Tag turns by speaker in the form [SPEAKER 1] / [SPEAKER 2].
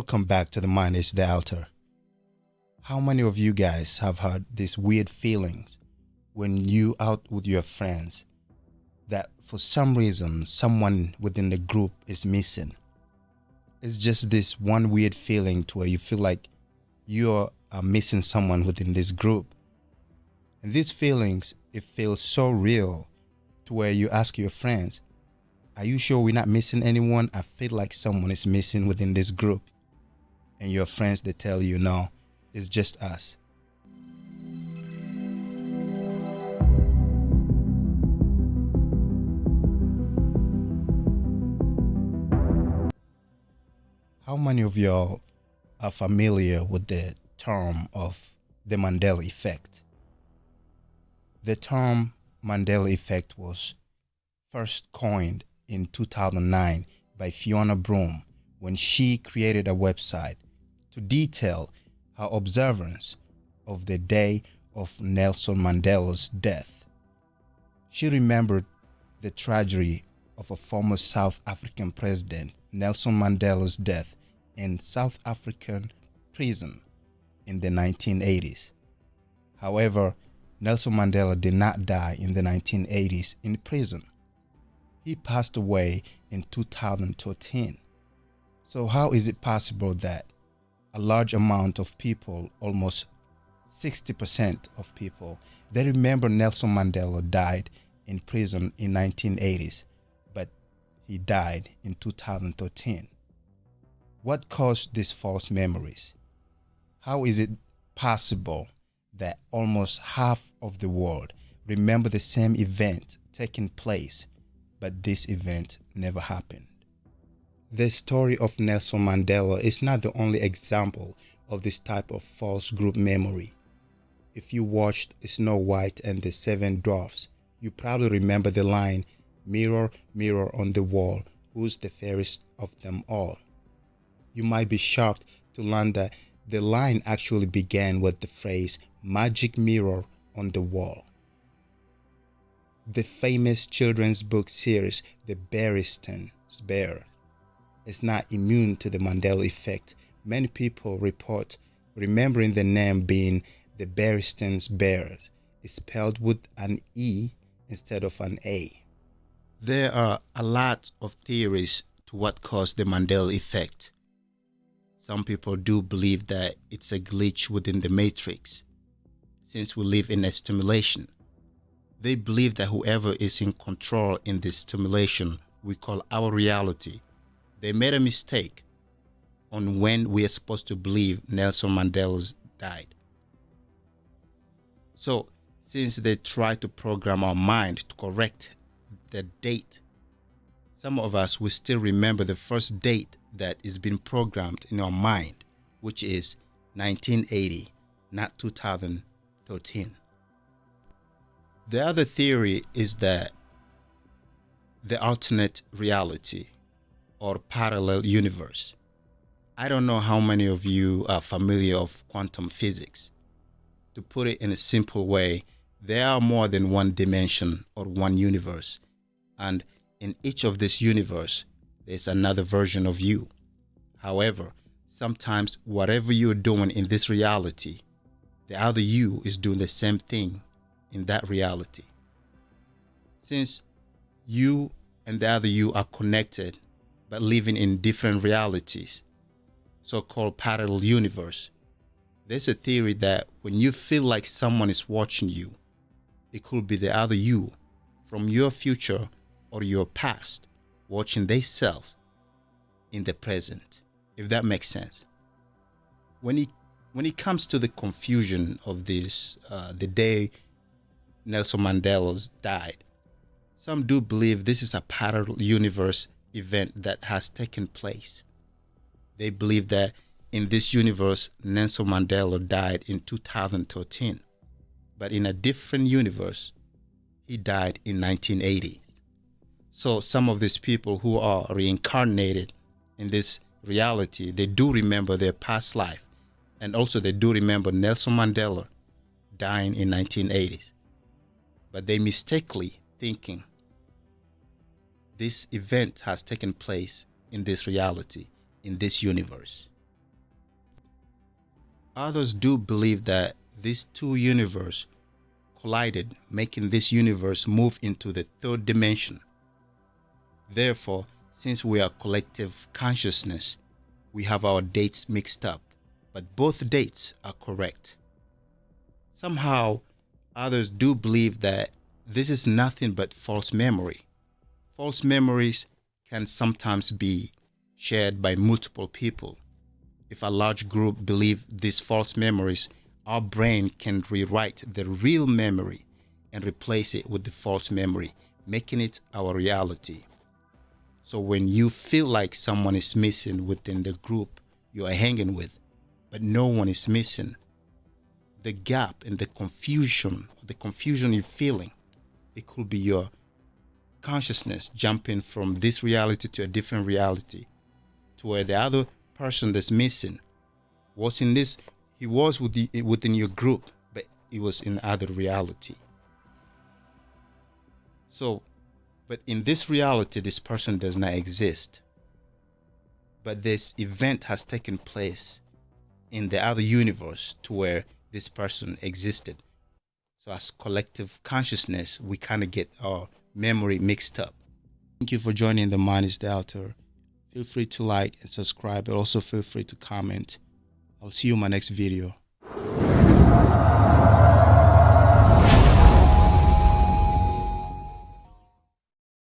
[SPEAKER 1] Welcome back to The Mind is the Altar. How many of you guys have had these weird feelings when you out with your friends that for some reason someone within the group is missing? It's just this one weird feeling to where you feel like you are missing someone within this group. And these feelings, it feels so real to where you ask your friends, are you sure we're not missing anyone? I feel like someone is missing within this group. And your friends, they tell you, no, it's just us. How many of y'all are familiar with the term of the Mandela effect? The term Mandela effect was first coined in 2009 by Fiona Broome when she created a website to detail her observance of the day of Nelson Mandela's death. She remembered the tragedy of a former South African president, Nelson Mandela's death in South African prison in the 1980s. However, Nelson Mandela did not die in the 1980s in prison. He passed away in 2013. So how is it possible that a large amount of people, almost 60% of people, they remember Nelson Mandela died in prison in 1980s, but he died in 2013? What caused these false memories? How is it possible that almost half of the world remember the same event taking place, but this event never happened? The story of Nelson Mandela is not the only example of this type of false group memory. If you watched Snow White and the Seven Dwarfs, you probably remember the line, "Mirror, mirror on the wall, who's the fairest of them all?" You might be shocked to learn that the line actually began with the phrase, "magic mirror on the wall." The famous children's book series, The Berenstain Bears, is not immune to the Mandela effect. Many people report remembering the name being the Berenstain Bears is spelled with an E instead of an A. There are a lot of theories to what caused the Mandela effect. Some people do believe that it's a glitch within the matrix, since we live in a stimulation. They believe that whoever is in control in this stimulation we call our reality, they made a mistake on when we are supposed to believe Nelson Mandela died. So, since they try to program our mind to correct the date, some of us will still remember the first date that is being programmed in our mind, which is 1980, not 2013. The other theory is that the alternate reality or parallel universe. I don't know how many of you are familiar of quantum physics. To put it in a simple way, there are more than one dimension or one universe, and in each of this universe, there's another version of you. However, sometimes whatever you're doing in this reality, the other you is doing the same thing in that reality. Since you and the other you are connected but living in different realities, so-called parallel universe, there's a theory that when you feel like someone is watching you, it could be the other you from your future or your past watching themselves in the present, if that makes sense. When it comes to the confusion of this, the day Nelson Mandela died, some do believe this is a parallel universe event that has taken place. They believe that in this universe, Nelson Mandela died in 2013, but in a different universe, he died in 1980. So some of these people who are reincarnated in this reality, they do remember their past life, and also they do remember Nelson Mandela dying in 1980s. But they mistakenly thinking this event has taken place in this reality, in this universe. Others do believe that these two universes collided, making this universe move into the third dimension. Therefore, since we are collective consciousness, we have our dates mixed up, but both dates are correct. Somehow, others do believe that this is nothing but false memory. False memories can sometimes be shared by multiple people. If a large group believe these false memories, our brain can rewrite the real memory and replace it with the false memory, making it our reality. So when you feel like someone is missing within the group you are hanging with, but no one is missing, the gap and the confusion you're feeling, it could be your consciousness jumping from this reality to a different reality, to where the other person that's missing was in this, he was within your group, but it was in other reality. So, but in this reality, this person does not exist. But this event has taken place in the other universe to where this person existed. So as collective consciousness, we kind of get our memory mixed up. Thank you for joining The Mind is the Author. Feel free to like and subscribe, but also feel free to comment. I'll see you in my next video.